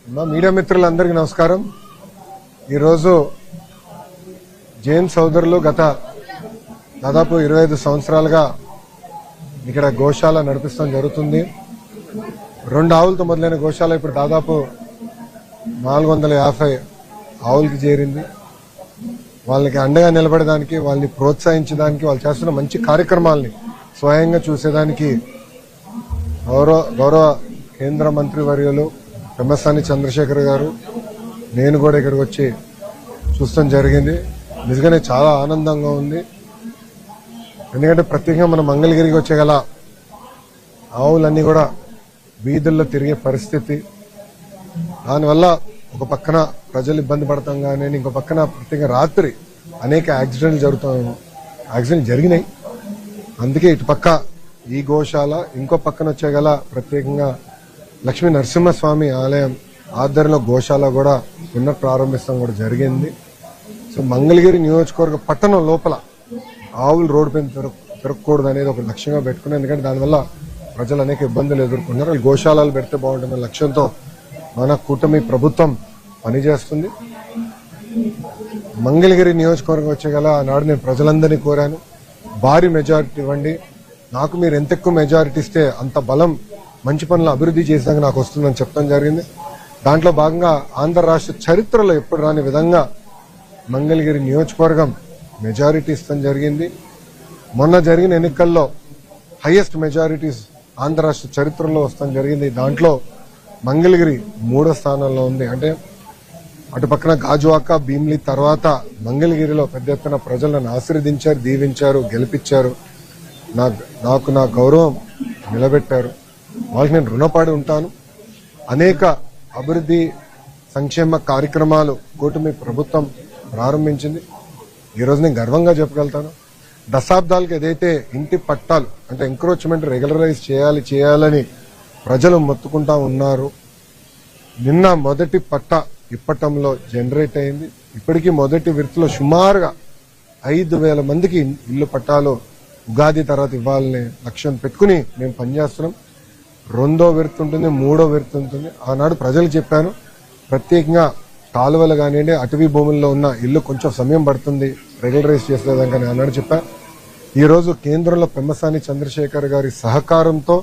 మా మీడియా మిత్రులందరికీ నమస్కారం. ఈరోజు జైన్ సోదరులు గత దాదాపు 25 సంవత్సరాలుగా ఇక్కడ గోశాల నడిపిస్తాం జరుగుతుంది. 2 ఆవులతో మొదలైన గోశాల ఇప్పుడు దాదాపు 450 ఆవులకి చేరింది. వాళ్ళకి అండగా నిలబడడానికి, వాళ్ళని ప్రోత్సహించడానికి, వాళ్ళు చేస్తున్న మంచి కార్యక్రమాలని స్వయంగా చూసేదానికి గౌరవ కేంద్ర మంత్రి వర్యులు పెమ్మసాని చంద్రశేఖర్ గారు, నేను కూడా ఇక్కడికి వచ్చి చూస్తాం జరిగింది. నిజంగానే చాలా ఆనందంగా ఉంది. ఎందుకంటే ప్రత్యేకంగా మన మంగళగిరికి వచ్చేగల ఆవులన్నీ కూడా వీధుల్లో తిరిగే పరిస్థితి, దానివల్ల ఒక పక్కన ప్రజలు ఇబ్బంది పడతాం కానీ ఇంకో పక్కన ప్రత్యేకంగా రాత్రి అనేక యాక్సిడెంట్లు జరిగినాయి. అందుకే ఇటు పక్క ఈ గోశాల, ఇంకో పక్కన వచ్చేగల ప్రత్యేకంగా లక్ష్మీ నరసింహస్వామి ఆలయం ఆధ్వర్యంలో గోశాల కూడా ప్రారంభిస్తాం కూడా జరిగింది. సో మంగళగిరి నియోజకవర్గ పట్టణం లోపల ఆవులు రోడ్డు పైన తిరగకూడదు అనేది ఒక లక్ష్యంగా పెట్టుకున్నాం. ఎందుకంటే దానివల్ల ప్రజలు అనేక ఇబ్బందులు ఎదుర్కొన్నారు. వాళ్ళు గోశాలలు పెడితే బాగుంటుందనే లక్ష్యంతో మన కూటమి ప్రభుత్వం పనిచేస్తుంది. మంగళగిరి నియోజకవర్గం వచ్చేగల ఆనాడు నేను ప్రజలందరినీ కోరాను, భారీ మెజారిటీ ఇవ్వండి, నాకు మీరు ఎంత ఎక్కువ మెజారిటీ ఇస్తే అంత బలం మంచి పనులు అభివృద్ధి చేసాక నాకు వస్తుందని చెప్పడం జరిగింది. దాంట్లో భాగంగా ఆంధ్ర రాష్ట్ర చరిత్రలో ఎప్పుడు రాని విధంగా మంగళగిరి నియోజకవర్గం మెజారిటీ ఇస్తాం జరిగింది. మొన్న జరిగిన ఎన్నికల్లో హైయెస్ట్ మెజారిటీస్ ఆంధ్ర రాష్ట్ర చరిత్రలో వస్తాం జరిగింది. దాంట్లో మంగళగిరి 3వ స్థానంలో ఉంది. అంటే అటు పక్కన గాజువాక, భీమిలి తర్వాత మంగళగిరిలో పెద్ద ఎత్తున ప్రజలు నన్ను ఆశీర్వదించారు, దీవించారు, గెలిపించారు, నాకు నా గౌరవం నిలబెట్టారు. వాళ్ళకి నేను రుణపడి ఉంటాను. అనేక అభివృద్ధి సంక్షేమ కార్యక్రమాలు కూటమి ప్రభుత్వం ప్రారంభించింది. ఈరోజు నేను గర్వంగా చెప్పగలుగుతాను, దశాబ్దాలకు ఏదైతే ఇంటి పట్టాలు అంటే ఎంక్రోచ్మెంట్ రెగ్యులరైజ్ చేయాలని ప్రజలు మొత్తుకుంటా ఉన్నారు, నిన్న మొదటి పట్ట ఇప్పటంలో జనరేట్ అయింది. ఇప్పటికీ మొదటి విడతలో సుమారుగా 5,000 మందికి ఇల్లు పట్టాలు ఉగాది తర్వాత ఇవ్వాలనే లక్ష్యం పెట్టుకుని మేము పనిచేస్తున్నాం. 2వ విడత ఉంటుంది, 3వ విడత ఉంటుంది. ఆనాడు ప్రజలకు చెప్పాను, ప్రత్యేకంగా కాలువలు కానివ్వండి, అటవీ భూముల్లో ఉన్న ఇల్లు కొంచెం సమయం పడుతుంది రెగ్యులరైజ్ చేసేదానికని ఆనాడు చెప్పా. ఈరోజు కేంద్రంలో పెమ్మసాని చంద్రశేఖర్ గారి సహకారంతో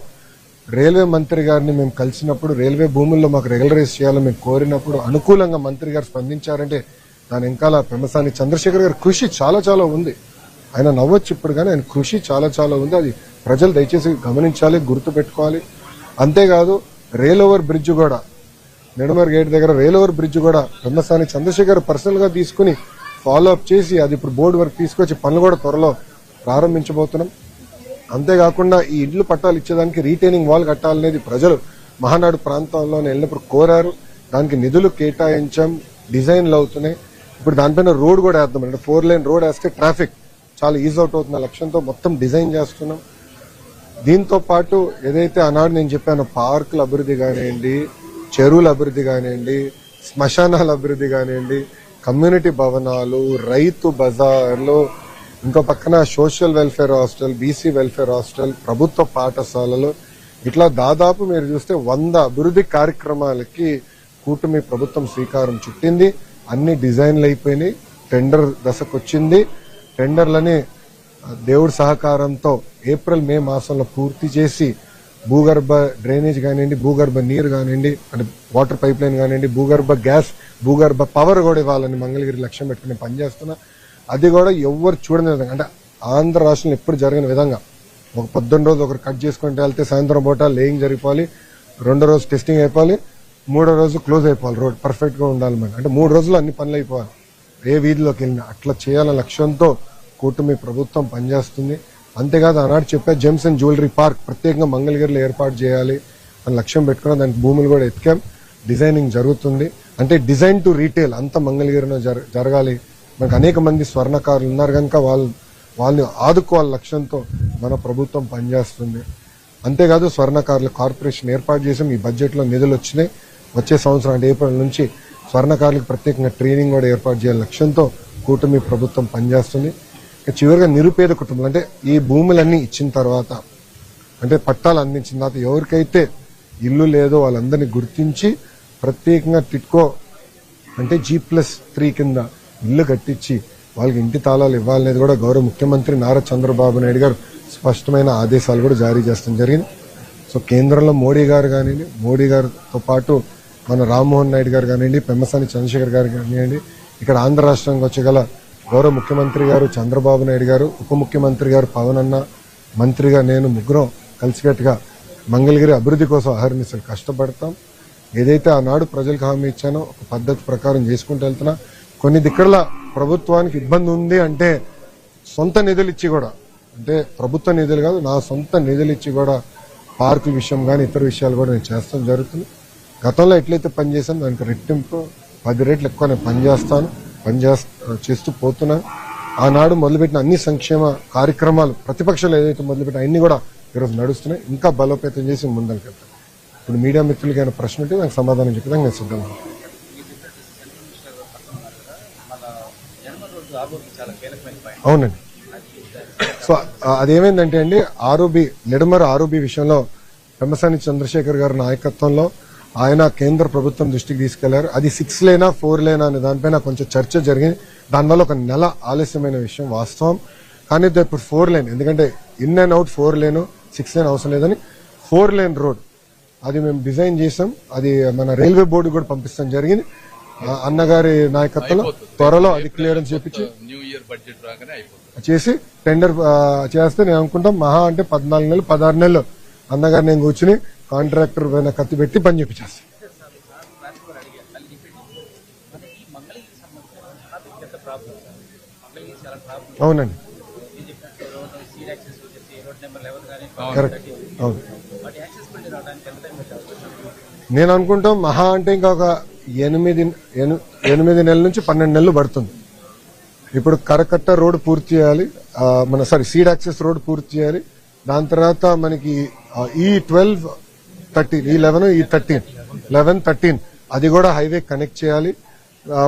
రైల్వే మంత్రి గారిని మేము కలిసినప్పుడు, రైల్వే భూముల్లో మాకు రెగ్యులరైజ్ చేయాలని మేము కోరినప్పుడు అనుకూలంగా మంత్రి గారు స్పందించారంటే దాని వెనకాల పెమ్మసాని చంద్రశేఖర్ గారి కృషి చాలా ఉంది. ఆయన నవ్వచ్చు ఇప్పుడు, కానీ ఆయన కృషి చాలా ఉంది. అది ప్రజలు దయచేసి గమనించాలి, గుర్తు పెట్టుకోవాలి. అంతేకాదు రైల్ ఓవర్ బ్రిడ్జ్ కూడా, నెడమర్ గేట్ దగ్గర రైల్ ఓవర్ బ్రిడ్జ్ కూడా పెమ్మసాని చంద్రశేఖర్ పర్సనల్ గా తీసుకుని ఫాలో అప్ చేసి అది ఇప్పుడు బోర్డు వరకు తీసుకొచ్చి పనులు కూడా త్వరలో ప్రారంభించబోతున్నాం. అంతేకాకుండా ఈ ఇళ్లు పట్టాలు ఇచ్చేదానికి రీటైనింగ్ వాల్ కట్టాలనేది ప్రజలు మహానాడు ప్రాంతాల్లో వెళ్ళినప్పుడు కోరారు. దానికి నిధులు కేటాయించాం, డిజైన్లు అవుతున్నాయి. ఇప్పుడు దానిపైన రోడ్ కూడా వేద్దాం. అంటే 4 లేన్ రోడ్ వేస్తే ట్రాఫిక్ చాలా ఈజ్ అవుట్ అవుతున్న లక్ష్యంతో మొత్తం డిజైన్ చేస్తున్నాం. దీంతో పాటు ఏదైతే ఆనాడు నేను చెప్పానో పార్కుల అభివృద్ధి కానివ్వండి, చెరువుల అభివృద్ధి కానివ్వండి, శ్మశానాల అభివృద్ధి కానివ్వండి, కమ్యూనిటీ భవనాలు, రైతు బజార్లు, ఇంకో పక్కన social welfare hostel, BC welfare hostel, ప్రభుత్వ పాఠశాలలు, ఇట్లా దాదాపు మీరు చూస్తే 100 అభివృద్ధి కార్యక్రమాలకి కూటమి ప్రభుత్వం శ్రీకారం చుట్టింది. అన్ని డిజైన్లు అయిపోయినాయి, టెండర్ దశకు వచ్చింది. టెండర్లని దేవుడి సహకారంతో ఏప్రిల్ మే మాసంలో పూర్తి చేసి భూగర్భ డ్రైనేజ్ కానివ్వండి, భూగర్భ నీరు కానివ్వండి, అంటే వాటర్ పైప్ లైన్ కానివ్వండి, భూగర్భ గ్యాస్, భూగర్భ పవర్ కూడా ఇవ్వాలని మంగళగిరి లక్ష్యం పెట్టుకుని పనిచేస్తున్నా. అది కూడా ఎవరు చూడని విధంగా, అంటే ఆంధ్ర రాష్ట్రంలో ఎప్పుడు జరిగిన విధంగా ఒక 14 రోజు ఒకరు కట్ చేసుకుంటే వెళ్తే సాయంత్రం పూట లేయింగ్ జరిగిపోవాలి, 2వ రోజు టెస్టింగ్ అయిపోవాలి, 3వ రోజు క్లోజ్ అయిపోవాలి, రోడ్ పర్ఫెక్ట్ గా ఉండాలి. మనం అంటే 3 రోజులు అన్ని పనులు అయిపోవాలి ఏ వీధిలోకి వెళ్ళినా. అట్లా చేయాలనే లక్ష్యంతో కూటమి ప్రభుత్వం పనిచేస్తుంది. అంతేకాదు ఆనాడు చెప్పే జెమ్స్ అండ్ జ్యువెలరీ పార్క్ ప్రత్యేకంగా మంగళగిరిలో ఏర్పాటు చేయాలి అని లక్ష్యం పెట్టుకున్న దానికి భూములు కూడా ఎత్తికాం, డిజైనింగ్ జరుగుతుంది. అంటే డిజైన్ టు రీటైల్ అంత మంగళగిరిలో జరగాలి. మనకు అనేక మంది స్వర్ణకారులు ఉన్నారు కనుక వాళ్ళని ఆదుకోవాలి లక్ష్యంతో మన ప్రభుత్వం పనిచేస్తుంది. అంతేకాదు స్వర్ణకారుల కార్పొరేషన్ ఏర్పాటు చేసాం. ఈ బడ్జెట్ లో నిధులు వచ్చినాయి. వచ్చే సంవత్సరం అంటే ఏప్రిల్ నుంచి స్వర్ణకారులకు ప్రత్యేకంగా ట్రైనింగ్ కూడా ఏర్పాటు చేయాలి లక్ష్యంతో కూటమి ప్రభుత్వం పనిచేస్తుంది. చివరిగా నిరుపేద కుటుంబాలు, అంటే ఈ భూములన్నీ ఇచ్చిన తర్వాత, అంటే పట్టాలు అందించిన తర్వాత ఎవరికైతే ఇల్లు లేదో వాళ్ళందరినీ గుర్తించి ప్రత్యేకంగా టిట్కో అంటే G+3 కింద ఇల్లు కట్టించి వాళ్ళకి ఇంటి తాళాలు ఇవ్వాలనేది కూడా గౌరవ ముఖ్యమంత్రి నారా చంద్రబాబు నాయుడు గారు స్పష్టమైన ఆదేశాలు కూడా జారీ చేస్తాం జరిగింది. సో కేంద్రంలో మోడీ గారు కానివ్వండి, మోడీ గారితో పాటు మన రామ్మోహన్ నాయుడు గారు కానివ్వండి, పెమ్మసాని చంద్రశేఖర్ గారు కానివ్వండి, ఇక్కడ ఆంధ్ర రాష్ట్రానికి వచ్చగల గౌరవ ముఖ్యమంత్రి గారు చంద్రబాబు నాయుడు గారు, ఉప ముఖ్యమంత్రి గారు పవన్ అన్న, మంత్రిగా నేను ముగ్గురం కలిసికట్టుగా మంగళగిరి అభివృద్ధి కోసం అహర్నిశలు కష్టపడతాం. ఏదైతే ఆనాడు ప్రజలకు హామీ ఇచ్చానో ఒక పద్ధతి ప్రకారం చేసుకుంటూ వెళ్తున్నా. కొన్ని దిక్కల ప్రభుత్వానికి ఇబ్బంది ఉంది అంటే సొంత నిధులు ఇచ్చి కూడా, అంటే ప్రభుత్వ నిధులు కాదు, నా సొంత నిధులు ఇచ్చి కూడా పార్కుల విషయం కానీ ఇతర విషయాలు కూడా నేను చేస్తాం జరుగుతుంది. గతంలో ఎట్లయితే పనిచేసాను దానికి రెట్టింపు 10 రెట్లు ఎక్కువ నేను చేస్తూ పోతున్నాను. ఆనాడు మొదలుపెట్టిన అన్ని సంక్షేమ కార్యక్రమాలు ప్రతిపక్షాలు ఏదైతే మొదలుపెట్టిన అన్ని కూడా ఈరోజు నడుస్తున్నాయి. ఇంకా బలోపేతం చేసి ముందరికెళ్తాను. ఇప్పుడు మీడియా మిత్రులకి ఏమైనా ప్రశ్న ఉంటే నాకు సమాధానం చెప్పడానికి నేను సిద్ధంగా ఉన్నాను. అవునండి. సో అదేమైందంటే అండి, నిడమర ఆరోబి విషయంలో పెమ్మసాని చంద్రశేఖర్ గారి నాయకత్వంలో ఆయన కేంద్ర ప్రభుత్వం దృష్టికి తీసుకెళ్లారు. అది 6 లేనా 4 లేనా అనే దానిపైన కొంచెం చర్చ జరిగింది. దానివల్ల ఒక నెల ఆలస్యమైన విషయం వాస్తవం. కానీ ఇప్పుడు 4 లేన్, ఎందుకంటే ఇన్ అండ్ అవుట్ 4 లేను, 6 లేన్ అవసరం లేదని 4 లేన్ రోడ్ అది మేము డిజైన్ చేసాం. అది మన రైల్వే బోర్డు కూడా పంపిస్తాం జరిగింది. అన్నగారి నాయకత్వంలో త్వరలో అది క్లియరెన్స్ చేపించి చేసి టెండర్ చేస్తే నేను అనుకుంటాం మహా అంటే 14 నెలలు 16 నెలలు అన్నగారు నేను కూర్చుని కాంట్రాక్టర్ పైన కత్తి పెట్టి పని చేపించేస్తాను. అవునండి, కరెక్ట్. అవును, నేను అనుకుంటాం మహా అంటే ఇంకా ఒక 8 నెలల నుంచి 12 నెలలు పడుతుంది. ఇప్పుడు కరకట్ట రోడ్ పూర్తి చేయాలి, సీడ్ యాక్సెస్ రోడ్ పూర్తి చేయాలి. దాని తర్వాత మనకి E12, 13, E11, E13, 11, 13 అది కూడా హైవే కనెక్ట్ చేయాలి.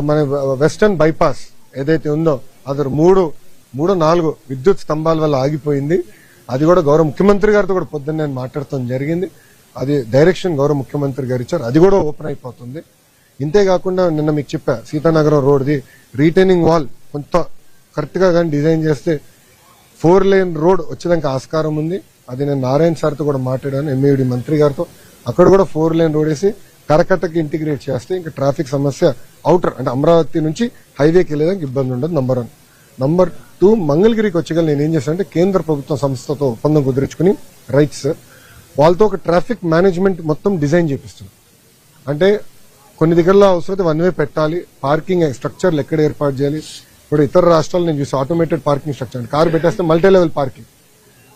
మన వెస్టర్న్ బైపాస్ ఏదైతే ఉందో అది 3-4 విద్యుత్ స్తంభాల వల్ల ఆగిపోయింది. అది కూడా గౌరవ ముఖ్యమంత్రి గారితో కూడా పొద్దున్న నేను మాట్లాడటం జరిగింది. అది డైరెక్షన్ గౌరవ ముఖ్యమంత్రి గారు ఇచ్చారు. అది కూడా ఓపెన్ అయిపోతుంది. ఇంతేకాకుండా నిన్న మీకు చెప్పా సీతానగరం రోడ్ది రీటైనింగ్ వాల్ కొంత కరెక్ట్ గా కానీ డిజైన్ చేస్తే 4 లేన్ రోడ్ వచ్చేదానికి ఆస్కారం ఉంది. అది నేను నారాయణ సార్తో కూడా మాట్లాడాను, ఎంఏడి మంత్రి గారితో. అక్కడ కూడా 4 లేన్ రోడ్ వేసి కరకట్టకి ఇంటిగ్రేట్ చేస్తే ఇంకా ట్రాఫిక్ సమస్య అవుటర్ అంటే అమరావతి నుంచి హైవేకి వెళ్ళేదానికి ఇబ్బంది ఉండదు. నంబర్ 1. నంబర్ 2, మంగళగిరికి వచ్చేగా నేను ఏం చేశానంటే కేంద్ర ప్రభుత్వ సంస్థతో ఒప్పందం కుదుర్చుకుని రైట్స్ వాళ్ళతో ఒక ట్రాఫిక్ మేనేజ్మెంట్ మొత్తం డిజైన్ చేపిస్తున్నాం. అంటే కొన్ని దగ్గరలో అవసరమైతే 1 వే పెట్టాలి, పార్కింగ్ స్ట్రక్చర్లు ఎక్కడ ఏర్పాటు చేయాలి. ఇప్పుడు ఇతర రాష్ట్రాలు నేను చూసి ఆటోమేటెడ్ పార్కింగ్ స్ట్రక్చర్, కారు పెట్టేస్తే మల్టీ లెవెల్ పార్కింగ్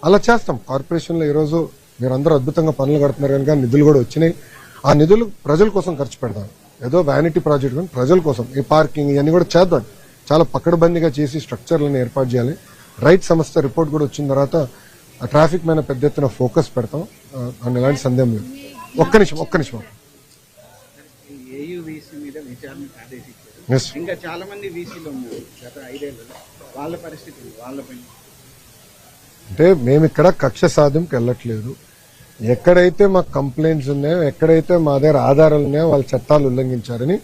అలా చేస్తాం. కార్పొరేషన్ లో ఈ రోజు మీరందరూ అద్భుతంగా పనులు కడుతున్నారు కనుక నిధులు కూడా వచ్చినాయి. ఆ నిధులు ప్రజల కోసం ఖర్చు పెడతాం. ఏదో వ్యానిటీ ప్రాజెక్ట్ కానీ ప్రజల కోసం ఈ పార్కింగ్ ఇవన్నీ కూడా చేద్దాం. చాలా పకడ్బందీగా చేసి స్ట్రక్చర్లను ఏర్పాటు చేయాలి. రైట్ సంస్థ రిపోర్ట్ కూడా వచ్చిన తర్వాత ట్రాఫిక్ మీద పెద్ద ఎత్తున ఫోకస్ పెడతాం. అని ఎలాంటి సందేహం లేదు. ఒక్క నిమిషం. ఇంకా చాలా మంది వీసీలు ఉన్నారు గత 5 ఏళ్లలో, వాళ్ళ పరిస్థితి వాళ్ళపైన అంటే మేము ఇక్కడ కక్ష సాధింపుకి వెళ్ళట్లేదు. ఎక్కడైతే మాకు కంప్లైంట్స్ ఉన్నాయో, ఎక్కడైతే మా దగ్గర ఆధారాలు ఉన్నాయో వాళ్ళ చట్టాలు ఉల్లంఘించారని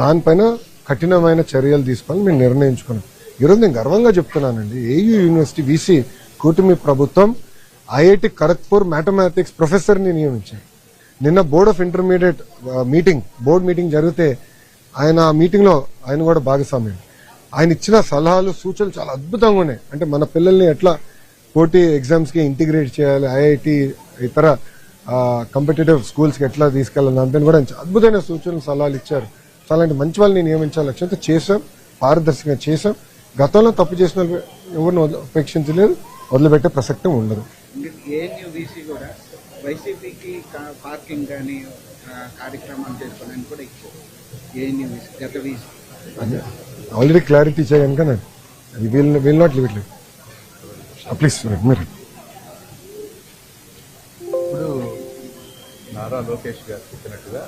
దానిపైన కఠినమైన చర్యలు తీసుకోవాలని మేము నిర్ణయించుకున్నాం. ఈరోజు నేను గర్వంగా చెప్తున్నానండి, ఏయూ యూనివర్సిటీ వీసీ కూటమి ప్రభుత్వం ఐఐటి ఖరగ్పూర్ మ్యాథమెటిక్స్ ప్రొఫెసర్ ని నియమించారు. నిన్న board of intermediate board meeting జరిగితే ఆయన ఆ మీటింగ్ లో ఆయన కూడా భాగస్వామ్యం. ఆయన ఇచ్చిన సలహాలు సూచనలు చాలా అద్భుతంగా ఉన్నాయి. అంటే మన పిల్లల్ని ఎట్లా పోటీ ఎగ్జామ్స్ కి ఇంటిగ్రేట్ చేయాలి, ఐఐటి ఇతర కాంపిటేటివ్ స్కూల్స్ కి ఎట్లా తీసుకెళ్లాలి దానిపైన కూడా అద్భుతమైన సూచనలు సలహాలు ఇచ్చారు. అలాంటి మంచి వాళ్ళని నియమించాలి లక్ష్యంతో చేశాం, పారదర్శకంగా చేశాం. గతంలో తప్పు చేసిన ఎవరిని ఉపేక్షించలేదు, వదిలిపెట్టే ప్రసక్తం ఉండదు. ఏఎన్యూవీసీ కూడా వైసీపీకి పార్కింగ్ కానీ కార్యక్రమాలు చేసుకోవడానికి కూడా ఇచ్చారు. ఏఎన్యూవీసీ గత వీసీ ఆల్రెడీ క్లారిటీ ఇచ్చా కనుక will not live it like please మీరు. ఇప్పుడు నారా లోకేష్ గారు చెప్పినట్టుగా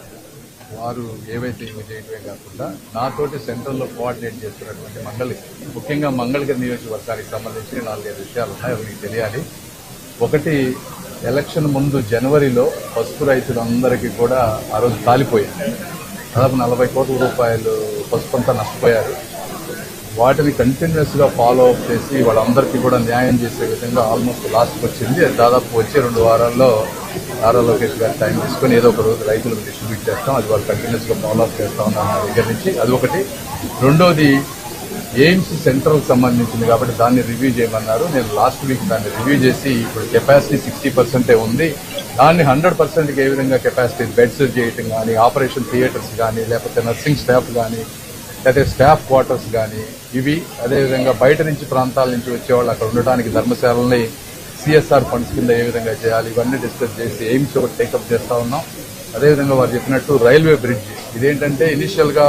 వారు ఏవైతే ఇవి చేయటమే కాకుండా నాతోటి సెంట్రల్లో కోఆర్డినేట్ చేస్తున్నటువంటి ముఖ్యంగా మంగళగిరి నియోజకవర్గానికి సంబంధించి 4-5 విషయాలు ఉన్నాయి, అవి మీకు తెలియాలి. ఒకటి, ఎలక్షన్ ముందు జనవరిలో పసుపు రైతులందరికీ కూడా ఆ రోజు కాలిపోయింది. దాదాపు 40 కోట్ల రూపాయలు పసుపంతా నష్టపోయారు. వాటిని కంటిన్యూస్ గా ఫాలో అప్ చేసి వాళ్ళందరికీ కూడా న్యాయం చేసే విధంగా ఆల్మోస్ట్ లాస్ట్కి వచ్చింది. దాదాపు వచ్చే 2 వారాల్లో నారా లోకేష్ గారు టైం తీసుకుని ఏదో ఒక రోజు రైతులకు డిస్ట్రిబ్యూట్ చేస్తాం. అది వాళ్ళు కంటిన్యూస్ గా ఫాలో అప్ చేస్తా ఉన్నాం నా దగ్గర నుంచి. అది ఒకటి. రెండోది, ఎయిమ్స్ సెంట్రల్ సంబంధించింది కాబట్టి దాన్ని రివ్యూ చేయమన్నారు. నేను లాస్ట్ వీక్ దాన్ని రివ్యూ చేసి ఇప్పుడు కెపాసిటీ 60% ఉంది. దాన్ని 100% ఏ విధంగా కెపాసిటీ బెడ్స్ చేయటం కానీ, ఆపరేషన్ థియేటర్స్ కానీ, లేకపోతే నర్సింగ్ స్టాఫ్ కానీ, లేకపోతే స్టాఫ్ క్వార్టర్స్ కానీ, ఇవి అదేవిధంగా బయట నుంచి ప్రాంతాల నుంచి వచ్చేవాళ్ళు అక్కడ ఉండడానికి ధర్మశాలని సిఎస్ఆర్ ఫండ్స్ కింద ఏ విధంగా చేయాలి, ఇవన్నీ డిస్కస్ చేసి ఎయిమ్స్ ఒకటి టేకప్ చేస్తా ఉన్నాం. అదేవిధంగా వారు చెప్పినట్టు రైల్వే బ్రిడ్జ్, ఇదేంటంటే ఇనిషియల్ గా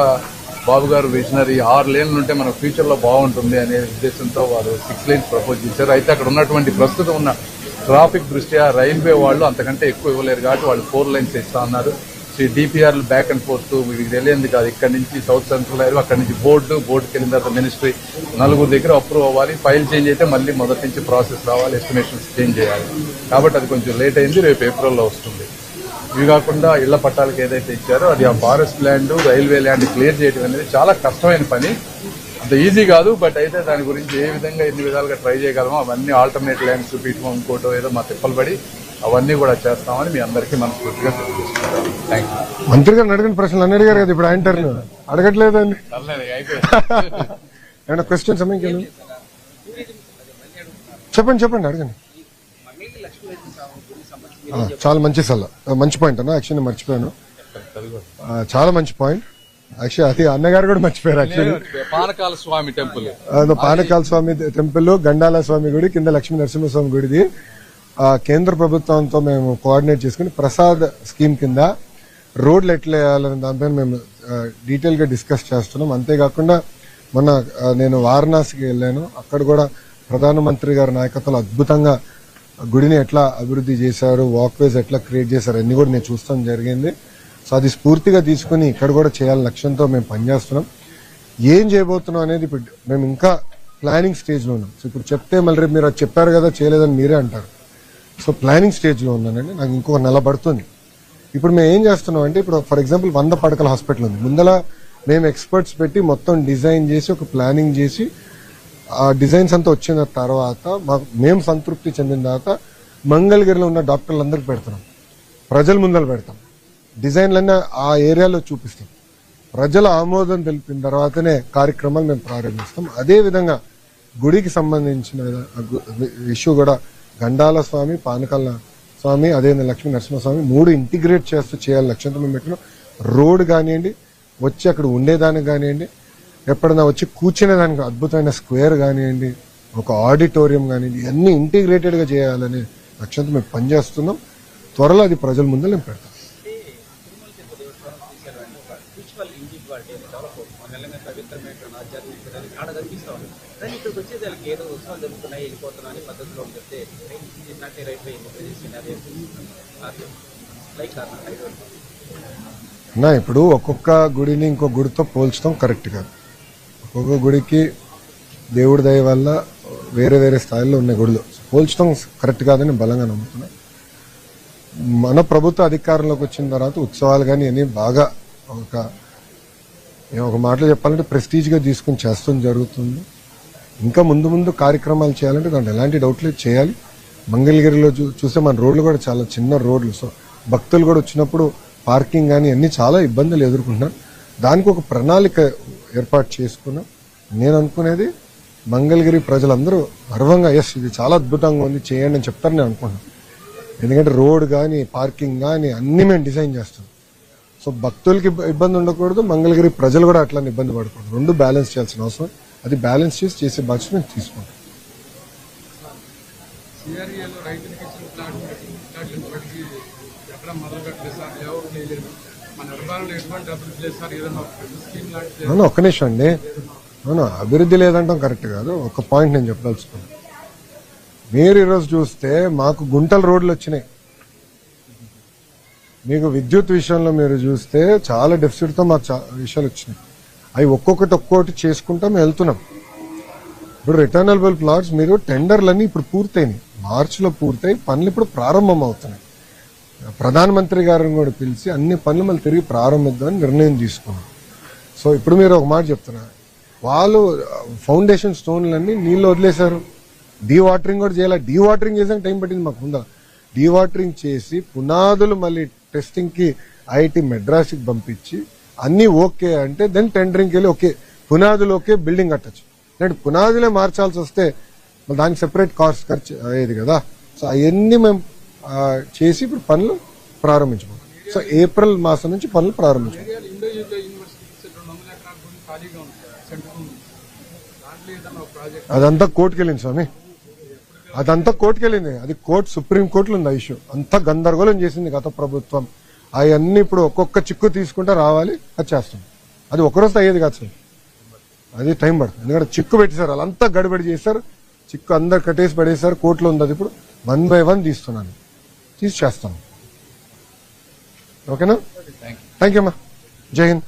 బాబు గారు విజనరీ 6 లేన్లు ఉంటే మన ఫ్యూచర్ లో బాగుంటుంది అనే ఉద్దేశంతో వారు 6 లేన్స్ ప్రపోజ్ చేశారు. అయితే అక్కడ ఉన్నటువంటి ప్రస్తుతం ఉన్న ట్రాఫిక్ దృష్ట్యా రైల్వే వాళ్ళు అంతకంటే ఎక్కువ ఇవ్వలేరు కాబట్టి వాళ్ళు 4 లైన్స్ ఇస్తా ఉన్నారు. డిపిఆర్లు బ్యాక్ అండ్ ఫోర్త్ మీకు తెలియంది కాదు. ఇక్కడ నుంచి సౌత్ సెంట్రల్ రైల్వే, అక్కడ నుంచి బోర్డుకి వెళ్ళిన తర్వాత మినిస్ట్రీ, 4 దగ్గర అప్రూవ్ అవ్వాలి. ఫైల్ చేంజ్ అయితే మళ్ళీ మొదటి నుంచి ప్రాసెస్ రావాలి, ఎస్టిమేషన్స్ చేంజ్ చేయాలి. కాబట్టి అది కొంచెం లేట్ అయింది, రేపు ఏప్రిల్లో వస్తుంది. ఇవి కాకుండా ఇళ్ల పట్టాలకు ఏదైతే ఇచ్చారో అది ఆ forest land, railway land clear చేయడం అనేది చాలా కష్టమైన పని. అంత ఈజీ కాదు. బట్ అయితే దాని గురించి ఏ విధంగా ఎన్ని విధాలుగా ట్రై చేయగలమో అవన్నీ ఆల్టర్నేట్ ల్యాండ్స్ చూపించడం, ఇంకోటో ఏదో మా తిప్పలు పడి అవన్నీ కూడా చేస్తామని మీ అందరికీ మనస్ఫూర్తిగా తెలియజేస్తున్నాను. Thank you. మంత్రి గారిని అడిగిన ప్రశ్నలు అన్ని అడిగారు కదా, ఇప్పుడు ఆయన టర్న్ అడగట్లేదండి. ఏమైనా క్వశ్చన్స్ చెప్పండి అడగండి. చాలా మంచి సలహా, మంచి పాయింట్ అన్న. యాక్చువల్లీ మర్చిపోయాను, చాలా మంచి పాయింట్. యాక్చువల్లీ అది అన్నగారు కూడా మర్చిపోయారు. యాక్చువల్లీ పానకాల స్వామి టెంపుల్, పానకాల స్వామి టెంపుల్, గండాల స్వామి గుడి కింద లక్ష్మీ నరసింహస్వామి గుడిది కేంద్ర ప్రభుత్వంతో మేము కోఆర్డినేట్ చేసుకుని ప్రసాద్ స్కీమ్ కింద రోడ్లు ఎట్లా వేయాలనే దానిపైన మేము డీటెయిల్ గా డిస్కస్ చేస్తున్నాం. అంతేకాకుండా మొన్న నేను వారణాసికి వెళ్ళాను. అక్కడ కూడా ప్రధానమంత్రి గారి నాయకత్వంలో అద్భుతంగా గుడిని ఎట్లా అభివృద్ధి చేశారు, వాక్వేస్ ఎట్లా క్రియేట్ చేశారు అన్ని కూడా నేను చూస్తాం జరిగింది. సో అది స్ఫూర్తిగా తీసుకుని ఇక్కడ కూడా చేయాలని లక్ష్యంతో మేము పనిచేస్తున్నాం. ఏం చేయబోతున్నాం అనేది ఇప్పుడు మేము ఇంకా ప్లానింగ్ స్టేజ్ లో ఉన్నాం. సో ఇప్పుడు చెప్తే మళ్ళీ రేపు మీరు అది చెప్పారు కదా చేయలేదని మీరే అంటారు. సో ప్లానింగ్ స్టేజ్ లో ఉన్నానండి. నాకు ఇంకొక నెల పడుతుంది. ఇప్పుడు మేము ఏం చేస్తున్నాం అంటే, ఇప్పుడు ఫర్ ఎగ్జాంపుల్ 100 పడకల హాస్పిటల్ ఉంది. ముందల మేము ఎక్స్పర్ట్స్ పెట్టి మొత్తం డిజైన్ చేసి ఒక ప్లానింగ్ చేసి ఆ డిజైన్స్ అంతా వచ్చిన తర్వాత మేము సంతృప్తి చెందిన తర్వాత మంగళగిరిలో ఉన్న డాక్టర్లందరికీ పెడుతున్నాం, ప్రజల ముందర పెడతాం, డిజైన్లన్నీ ఆ ఏరియాలో చూపిస్తాం. ప్రజల ఆమోదం తెలిపిన తర్వాతనే కార్యక్రమాలు మేము ప్రారంభిస్తాం. అదే విధంగా గుడికి సంబంధించిన ఇష్యూ కూడా గండాల స్వామి, పానకాల స్వామి, అదే లక్ష్మీ నరసింహస్వామి 3 ఇంటిగ్రేట్ చేస్తూ చేయాలి లక్ష్యంతో మేము పెట్టినాం. రోడ్ కానివ్వండి, వచ్చి అక్కడ ఉండేదానికి కానివ్వండి, ఎప్పుడైనా వచ్చి కూర్చునేదానికి అద్భుతమైన స్క్వేర్ కానివ్వండి, ఒక ఆడిటోరియం కానివ్వండి, ఇవన్నీ ఇంటిగ్రేటెడ్ గా చేయాలనే లక్ష్యంతో మేము పనిచేస్తున్నాం. త్వరలో అది ప్రజల ముందు మేము పెడతాం. ఇక్కడికి వచ్చేది వాళ్ళకి ఏదో ఉత్సవాలు జరుగుతున్నాయి, వెళ్ళిపోతున్నా అని పద్ధతిలో చెప్తే నా ఇప్పుడు ఒక్కొక్క గుడిని ఇంకో గుడితో పోల్చడం కరెక్ట్ కాదు. ఒక్కొక్క గుడికి దేవుడి దయ వల్ల వేరే వేరే స్థాయిలో ఉన్న గుడిలో పోల్చడం కరెక్ట్ కాదని బలంగా నమ్ముతున్నా. మన ప్రభుత్వ అధికారంలోకి వచ్చిన తర్వాత ఉత్సవాలు కానీ అన్ని బాగా ఒక మాటలో చెప్పాలంటే ప్రెస్టీజ్ గా తీసుకుని చేస్తుంది జరుగుతుంది. ఇంకా ముందు ముందు కార్యక్రమాలు చేయాలంటే దాంట్లో ఎలాంటి డౌట్ లేదు, చేయాలి. మంగళగిరిలో చూస్తే మన రోడ్లు కూడా చాలా చిన్న రోడ్లు. సో భక్తులు కూడా వచ్చినప్పుడు పార్కింగ్ కానీ అన్ని చాలా ఇబ్బందులు ఎదుర్కొంటున్నారు. దానికి ఒక ప్రణాళిక ఏర్పాటు చేసుకున్నాం. నేను అనుకునేది మంగళగిరి ప్రజలందరూ గర్వంగా ఎస్ ఇది చాలా అద్భుతంగా ఉంది చేయండి అని చెప్తారు నేను అనుకుంటున్నాను. ఎందుకంటే రోడ్ కానీ పార్కింగ్ కానీ అన్ని మేము డిజైన్ చేస్తాం. సో భక్తులకి ఇబ్బంది ఉండకూడదు, మంగళగిరి ప్రజలు కూడా అట్లా ఇబ్బంది పడకూడదు. 2 బ్యాలెన్స్ చేయాల్సిన అవసరం, అది బ్యాలెన్స్ చేసే బాధ్యత మేము తీసుకుంటాం. అవును, ఒక్క నిమిషం అండి. అవును, అభివృద్ధి లేదంటాం కరెక్ట్ కాదు. ఒక పాయింట్ నేను చెప్పదలుచుకున్నాను. మీరు ఈరోజు చూస్తే మాకు గుంటల రోడ్లు వచ్చినాయి. మీకు విద్యుత్ విషయంలో మీరు చూస్తే చాలా డెఫిసిట్ తో మాకు విషయాలు వచ్చినాయి. అవి ఒక్కొక్కటి చేసుకుంటాం వెళ్తున్నాం. ఇప్పుడు రిటర్నబుల్ ప్లాట్స్ మీరు టెండర్లన్నీ ఇప్పుడు పూర్తయినాయి, మార్చిలో పూర్తయి పనులు ఇప్పుడు ప్రారంభం అవుతున్నాయి. ప్రధానమంత్రి గారిని కూడా పిలిచి అన్ని పనులు మళ్ళీ తిరిగి ప్రారంభిద్దామని నిర్ణయం తీసుకున్నాం. సో ఇప్పుడు మీరు ఒక మాట చెప్తున్నా, వాళ్ళు ఫౌండేషన్ స్టోన్లన్నీ నీళ్ళు వదిలేశారు, డీవాటరింగ్ కూడా చేయాలి. డీవాటరింగ్ చేసాక టైం పట్టింది మాకు ముందు. డీవాటరింగ్ చేసి పునాదులు మళ్ళీ టెస్టింగ్ కి ఐఐటి మెడ్రాస్కి పంపించి అన్ని ఓకే అంటే దెన్ టెండరింగ్కి వెళ్ళి ఓకే పునాదులు ఓకే బిల్డింగ్ కట్టచ్చు. అంటే పునాదులే మార్చాల్సి వస్తే దానికి సెపరేట్ కాస్ట్ ఖర్చు అయ్యేది కదా. సో అవన్నీ మేము చేసి ఇప్పుడు పనులు ప్రారంభించాము. సో ఏప్రిల్ మాసం నుంచి పనులు ప్రారంభించాము. అదంతా కోర్టుకు వెళ్ళింది స్వామి, అదంతా కోర్టుకు వెళ్ళింది. అది సుప్రీం కోర్టులో ఉంది ఆ ఇష్యూ. అంతా గందరగోళం చేసింది గత ప్రభుత్వం. అవన్నీ ఇప్పుడు ఒక్కొక్క చిక్కు తీసుకుంటే రావాలి, అది చేస్తాం. అది ఒకరోజు అయ్యేది కాదు సార్, అది టైం పడుతుంది. ఎందుకంటే చిక్కు పెట్టేశారు, వాళ్ళంతా గడిబడి చేశారు, చిక్కు అందరు కట్టేసి పడేశారు. కోర్టులో ఉంది అది. ఇప్పుడు 1 by 1 తీస్తున్నాను, తీసి చేస్తాను. ఓకేనా? థ్యాంక్ యూ అమ్మా. జై హింద్.